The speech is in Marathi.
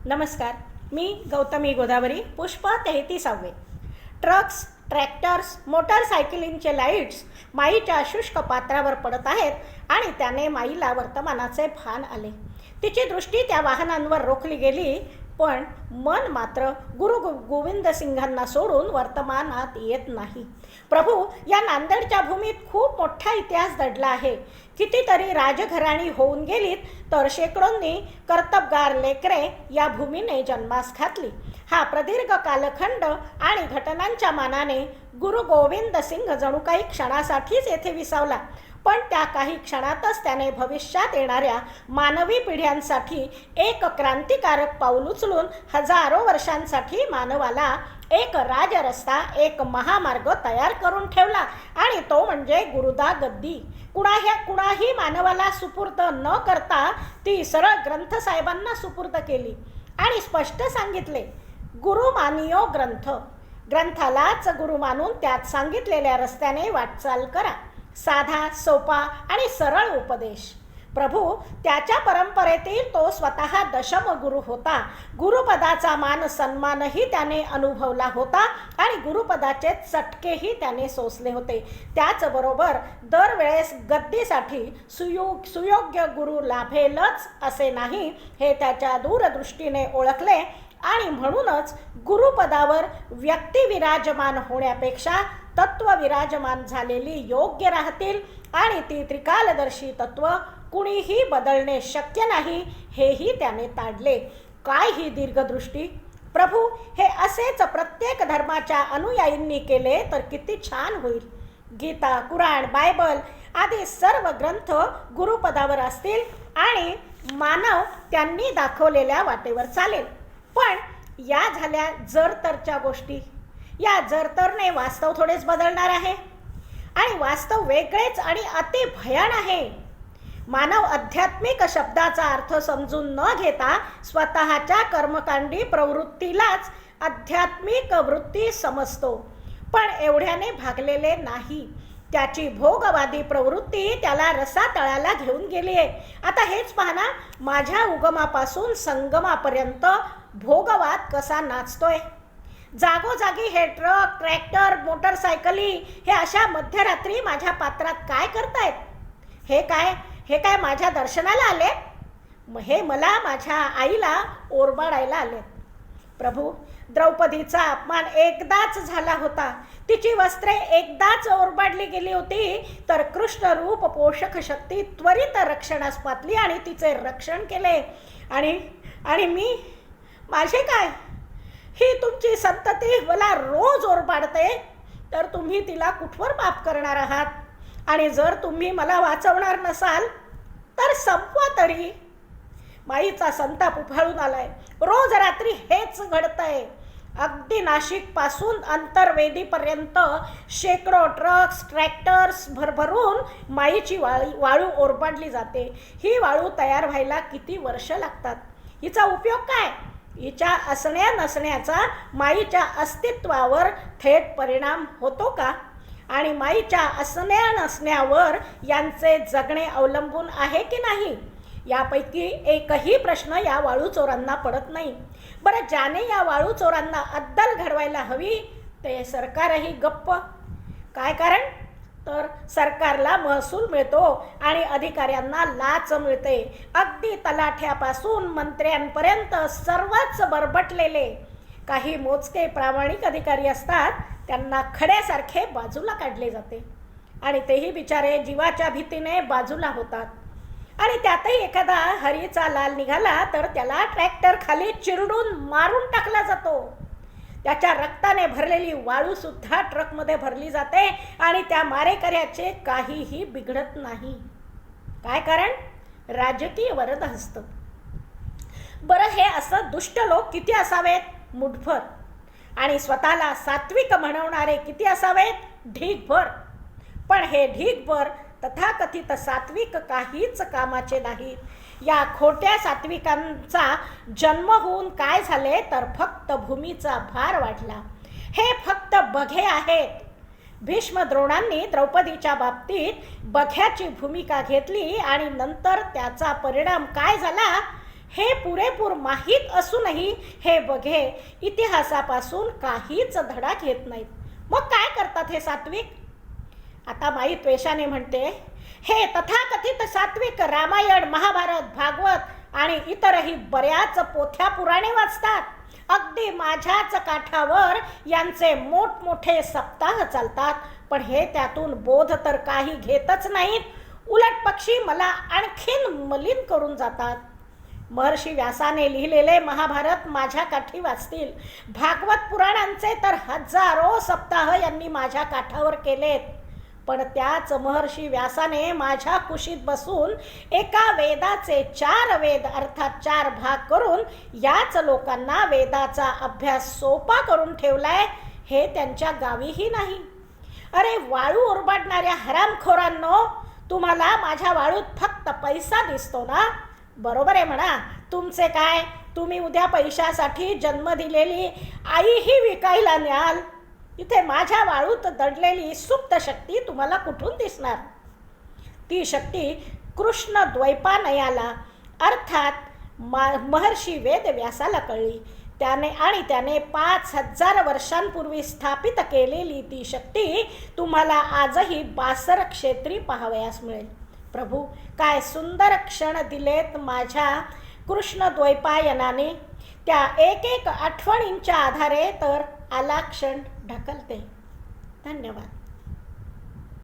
नमस्कार. मी गौतमी गोदावरी. पुष्प 33. ट्रक्स, ट्रॅक्टर्स, मोटरसायकलींचे लाईट्स माईच्या शुष्क पात्रावर पडत आहेत आणि त्याने माईला वर्तमानाचे भान आले. तिची दृष्टी त्या वाहनांवर रोखली गेली, पण मन मात्र गुरु गोविंद सिंगांना सोडून वर्तमानात येत नाही. प्रभू, या नांदेडच्या भूमीत खूप मोठा इतिहास दडला आहे. कितीतरी राजघराणी होऊन गेलीत, तर शेकडोंनी कर्तबगार लेकरे या भूमीने जन्मास घातली. हा प्रदीर्घ कालखंड आणि घटनांच्या मानाने गुरु गोविंद सिंग जणू काही क्षणासाठीच येथे विसावला, पण त्या काही क्षणातच त्याने भविष्यात येणाऱ्या मानवी पिढ्यांसाठी एक क्रांतिकारक पाऊल उचलून हजारो वर्षांसाठी मानवाला एक राजरस्ता, एक महामार्ग तयार करून ठेवला, आणि तो म्हणजे गुरुदा गद्दी. कुणाही मानवाला सुपूर्द न करता ती सरळ ग्रंथसाहेबांना सुपूर्द केली आणि स्पष्ट सांगितले, गुरु मानियो ग्रंथ. ग्रंथालाच गुरु मानून त्यात सांगितलेल्या रस्त्याने वाटचाल करा. साधा, सोपा आणि सरळ उपदेश. प्रभू, त्याच्या परंपरेतील तो स्वतः दशम गुरु होता. गुरुपदाचा मान सन्मानही त्याने अनुभवला होता आणि गुरुपदाचे चटकेही त्याने सोसले होते. त्याचबरोबर दरवेळेस गद्दीसाठी सुयोग्य गुरु लाभेलच असे नाही, हे त्याच्या दूरदृष्टीने ओळखले आणि म्हणूनच गुरुपदावर व्यक्ती विराजमान होण्यापेक्षा तत्व विराजमान झालेली योग्य राहतील, आणि ती त्रिकालदर्शी तत्व कुणीही बदलणे शक्य नाही, हेही त्याने ताडले. काय ही दीर्घदृष्टी! प्रभू, हे असेच प्रत्येक धर्माच्या अनुयायींनी केले तर किती छान होईल. गीता, कुराण, बायबल आदी सर्व ग्रंथ गुरुपदावर असतील आणि मानव त्यांनी दाखवलेल्या वाटेवर चालेल. पण या झाल्या जर तरच्या गोष्टी. या जर तरने वास्तव थोडेच बदलणार आहे, आणि वास्तव वेगळेच आणि अति भयान आहे. मानव आध्यात्मिक शब्दाचा अर्थ समजून न घेता स्वतःच्या कर्मकांडी प्रवृत्तीलाच आध्यात्मिक वृत्ती समजतो, पण एवढ्याने भागलेले नाही. त्याची भोगवादी प्रवृत्ती त्याला रसातळाला घेऊन गेली आहे. आता हेच पाहना, माझ्या उगमापासून संगमापर्यंत भोगवाद कसा नाचतोय. जागोजागी हे ट्रक, ट्रॅक्टर, मोटरसायकली हे अशा मध्यरात्री माझ्या पात्रात काय करतायत? हे काय माझ्या दर्शनाला आले? हे मला माझ्या आईला ओरबाडायला आले. प्रभू, द्रौपदीचा अपमान एकदाच झाला होता. तिची वस्त्रे एकदाच ओरबाडली गेली होती, तर कृष्ण रूप पोषक शक्ती त्वरित रक्षणास पातली आणि तिचे रक्षण केले. आणि मी, माझे काय? ही तुमची संतती मला रोज ओरबाडते, तर तुम्ही तिला कुठवर माफ करणार आहात? आणि जर तुम्ही मला वाचवणार नसाल तर संपवा तरी. माईचा संताप उफाळून आलाय. रोज रात्री हेच घडतंय. अगदी नाशिक पासून अंतर्वेदीपर्यंत शेकडो ट्रक्स, ट्रॅक्टर्स भरभरून माईची वाळू ओरबाडली जाते. ही वाळू तयार व्हायला किती वर्ष लागतात? हिचा उपयोग काय? हिच्या असण्या नसण्याचा माईच्या अस्तित्वावर थेट परिणाम होतो का? आणि माईच्या असण्या नसण्यावर यांचे जगणे अवलंबून आहे की नाही? यापैकी एकही प्रश्न या वाळू चोरांना पडत नाही. बरं, ज्याने या वाळू चोरांना अद्दल घडवायला हवी ते सरकारही गप्प. काय कारण? तर सरकारला महसूल मिळतो आणि अधिकाऱ्यांना लाच मिळते. अगदी तलाठ्यापासून मंत्र्यांपर्यंत सर्वच बरबटलेले. काही मोजके प्रामाणिक अधिकारी असतात, त्यांना खड्यासारखे बाजूला काढले जाते, आणि तेही बिचारे जीवाच्या भीतीने बाजूला होतात. आणि त्यातही एखादा हरीचा लाल निघाला तर त्याला ट्रॅक्टर खाली चिरडून मारून टाकला जातो. त्याच्या रक्ताने भरलेली वाळू सुद्धा ट्रकमध्ये भरली जाते आणि त्या मारेकऱ्याचे काहीही बिघडत नाही. काय कारण? राजकीय वरदहस्त. बरं, हे असं दुष्ट लोक किती असावेत? मुठभर. आणि स्वतःला सात्विक म्हणवणारे किती असावेत? ढीगभर. पण हे ढीगभर तथाकथित सात्विक काहीच कामाचे नाहीत. या खोट्या सात्विकांचा जन्म होऊन काय झाले, तर फक्त भूमीचा भार वाढला. हे फक्त बघे आहेत. भीष्म द्रोणांनी द्रौपदीच्या बाबतीत बघ्याची भूमिका घेतली आणि नंतर त्याचा परिणाम काय झाला हे पुरेपूर माहीत असूनही हे बघे इतिहासापासून काहीच धडा घेत नाहीत. मग काय करतात हे सात्विक? आता माई त्वेषाने म्हणते, हे तथाकथित सात्विक रामायण, महाभारत, भागवत आणि इतरही बऱ्याच पोथ्या पुराणे वाचतात. अगदी माझ्याच काठावर यांचे मोठमोठे सप्ताह चालतात, पण हे त्यातून बोध तर काही घेतच नाहीत. उलट पक्षी मला आणखीन मलिन करून जातात. महर्षी व्यासाने लिहिलेले महाभारत माझ्या काठी वाचतील. भागवत पुराणांचे तर हजारो सप्ताह यांनी माझ्या काठावर केलेत. पण त्याच महर्षी व्यासाने माझ्या कुशीत बसून एका वेदाचे 4 वेद अर्थात 4 भाग करून याच लोकांना वेदाचा अभ्यास सोपा करून ठेवलाय, हे त्यांच्या गावीही नाही. अरे वाळू ओरबाडणाऱ्या हरामखोरांनो, तुम्हाला माझ्या वाळूत फक्त पैसा दिसतो ना? बरोबर आहे म्हणा. तुमचे काय, तुम्ही उद्या पैशासाठी जन्म दिलेली आईही विकायला न्याल. इथे माझ्या वाळूत दडलेली सुप्त शक्ती तुम्हाला कुठून दिसणार? ती शक्ती कृष्ण द्वैपायनाला अर्थात महर्षी वेद व्यासाला कळली. त्याने 5000 वर्षांपूर्वी स्थापित केलेली ती शक्ती तुम्हाला आजही बासर क्षेत्री पाहावयास मिळेल. प्रभू, काय सुंदर क्षण दिलेत माझ्या कृष्ण द्वैपायनाने. त्या एक एक आठवणींच्या आधारे तर आला क्षण ढकलते. धन्यवाद.